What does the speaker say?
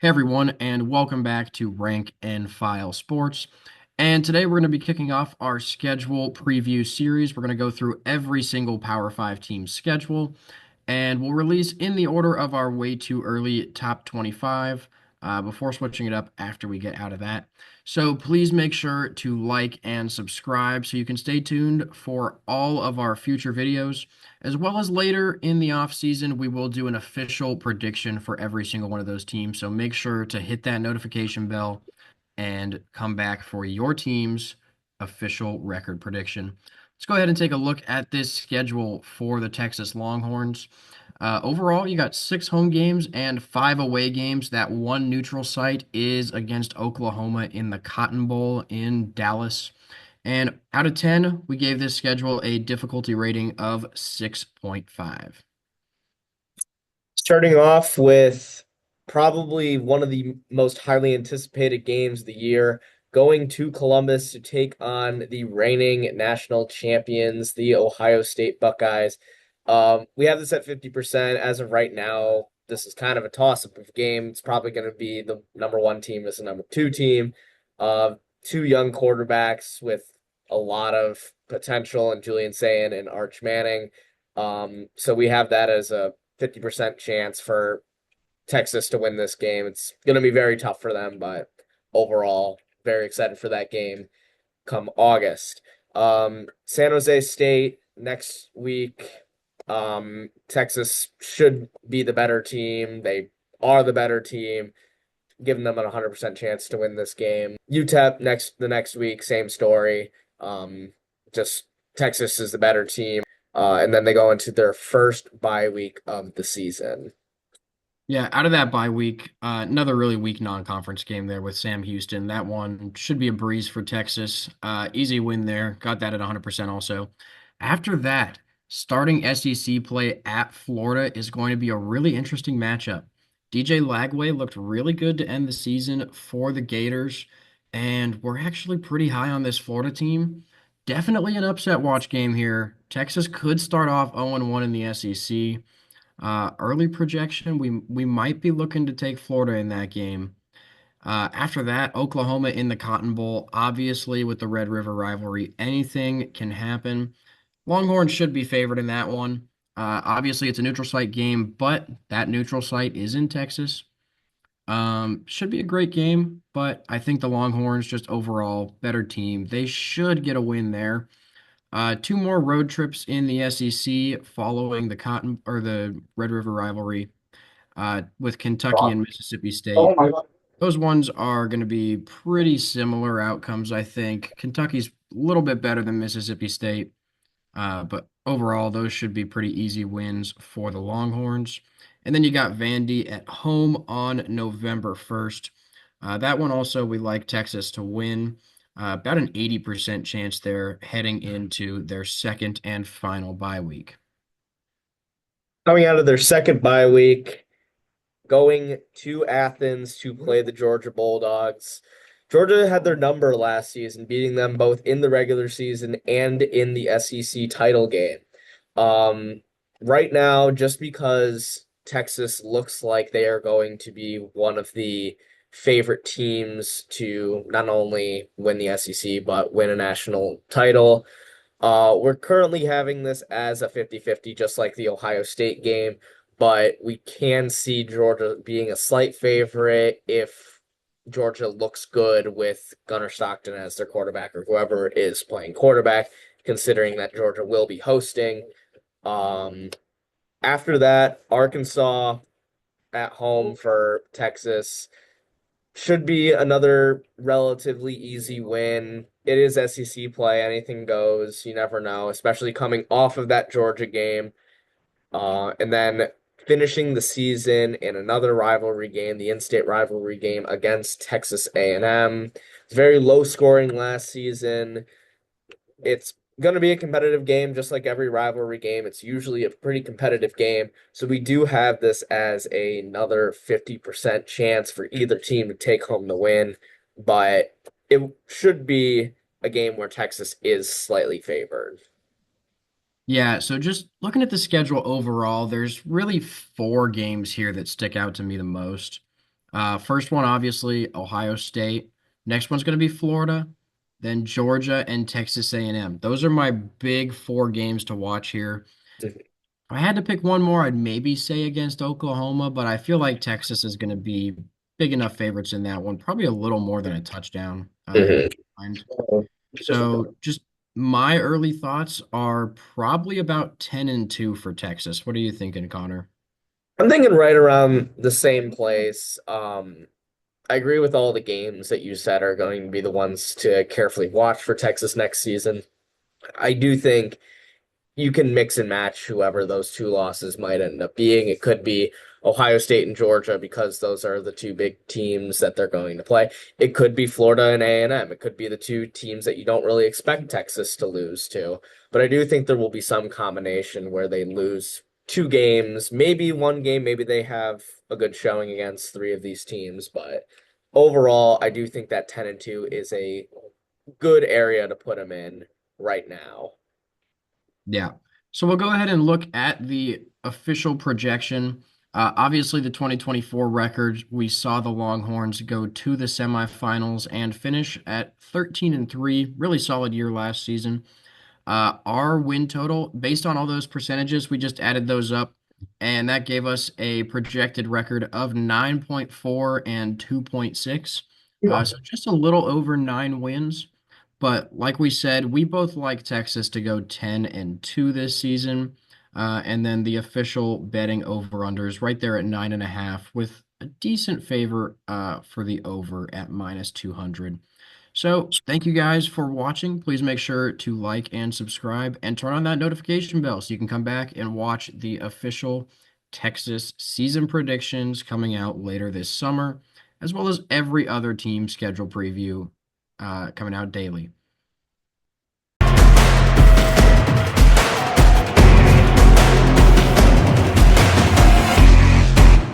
Hey everyone, and welcome back to Rank and File Sports. And today we're going to be kicking off our schedule preview series. We're going to go through every single Power 5 team schedule, and we'll release in the order of our way too early top 25 before switching it up after we get out of that. So please make sure to like and subscribe so you can stay tuned for all of our future videos. As well as later in the off season, we will do an official prediction for every single one of those teams. So make sure to hit that notification bell and come back for your team's official record prediction. Let's go ahead and take a look at this schedule for the Texas Longhorns. Overall, you got 6 home games and 5 away games. That one neutral site is against Oklahoma in the Cotton Bowl in Dallas. And out of 10, we gave this schedule a difficulty rating of 6.5. Starting off with probably one of the most highly anticipated games of the year, going to Columbus to take on the reigning national champions, the Ohio State Buckeyes. We have this at 50% as of right now. This is kind of a toss-up of game. It's probably going to be the number one team as the number two team. Two young quarterbacks with a lot of potential in Julian Sayin and Arch Manning. So we have that as a 50% chance for Texas to win this game. It's going to be very tough for them, but overall, very excited for that game come August. San Jose State next week. Texas should be the better team. They are the better team, giving them a 100% chance to win this game. UTEP the next week, same story. Just Texas is the better team. And then they go into their first bye week of the season. Yeah, out of that bye week, another really weak non-conference game there with Sam Houston. That one should be a breeze for Texas. Easy win there. Got that at 100% also. After that, starting SEC play at Florida is going to be a really interesting matchup. DJ Lagway looked really good to end the season for the Gators, and we're actually pretty high on this Florida team. Definitely an upset watch game here. Texas could start off 0-1 in the SEC. Early projection, we might be looking to take Florida in that game. After that, Oklahoma in the Cotton Bowl. Obviously, with the Red River rivalry, anything can happen. Longhorns should be favored in that one. Obviously, it's a neutral site game, but that neutral site is in Texas. Should be a great game, but I think the Longhorns just overall better team. They should get a win there. Two more road trips in the SEC following the Cotton or the Red River rivalry with Kentucky and Mississippi Oh State. my God. Those ones are going to be pretty similar outcomes, I think. Kentucky's a little bit better than Mississippi State, but overall, those should be pretty easy wins for the Longhorns. And then you got Vandy at home on November 1st. That one also, we like Texas to win. About an 80% chance they're heading into their second and final bye week. Coming out of their second bye week, going to Athens to play the Georgia Bulldogs. Georgia had their number last season, beating them both in the regular season and in the SEC title game. Um, right now, just because Texas looks like they are going to be one of the favorite teams to not only win the SEC, but win a national title. We're currently having this as a 50-50, just like the Ohio State game, but we can see Georgia being a slight favorite if Georgia looks good with Gunnar Stockton as their quarterback or whoever is playing quarterback, considering that Georgia will be hosting. Um, After that, Arkansas at home for Texas should be another relatively easy win. It is SEC play, anything goes. You never know, especially coming off of that Georgia game. And then finishing the season in another rivalry game, the in-state rivalry game against Texas A&M. It's very low scoring last season. It's going to be a competitive game, just like every rivalry game. It's usually a pretty competitive game. So we do have this as another 50% chance for either team to take home the win, but it should be a game where Texas is slightly favored. Yeah, so just looking at the schedule overall, there's really 4 games here that stick out to me the most. First one, obviously, Ohio State. Next one's going to be Florida, then Georgia and Texas A&M. Those are my big four games to watch here. If I had to pick one more, I'd maybe say against Oklahoma, but I feel like Texas is going to be big enough favorites in that one, probably a little more than a touchdown in Mhm. my mind. So just my early thoughts are probably about 10-2 for Texas. What are you thinking, Connor? I'm thinking right around the same place. I agree with all the games that you said are going to be the ones to carefully watch for Texas next season. I do think you can mix and match whoever those two losses might end up being. It could be Ohio State and Georgia because those are the two big teams that they're going to play. It could be Florida and A&M. It could be the two teams that you don't really expect Texas to lose to. But I do think there will be some combination where they lose two games, maybe one game, maybe they have a good showing against three of these teams, but overall, I do think that 10-2 is a good area to put them in right now. Yeah. So we'll go ahead and look at the official projection. Obviously, the 2024 record, we saw the Longhorns go to the semifinals and finish at 13-3. Really solid year last season. Our win total, based on all those percentages, we just added those up, and that gave us a projected record of 9.4 and 2.6. So just a little over 9 wins. But like we said, we both like Texas to go 10-2 this season. And then the official betting over-unders right there at 9.5 with a decent favor for the over at -200. So, thank you guys for watching. Please make sure to like and subscribe and turn on that notification bell so you can come back and watch the official Texas season predictions coming out later this summer, as well as every other team schedule preview coming out daily.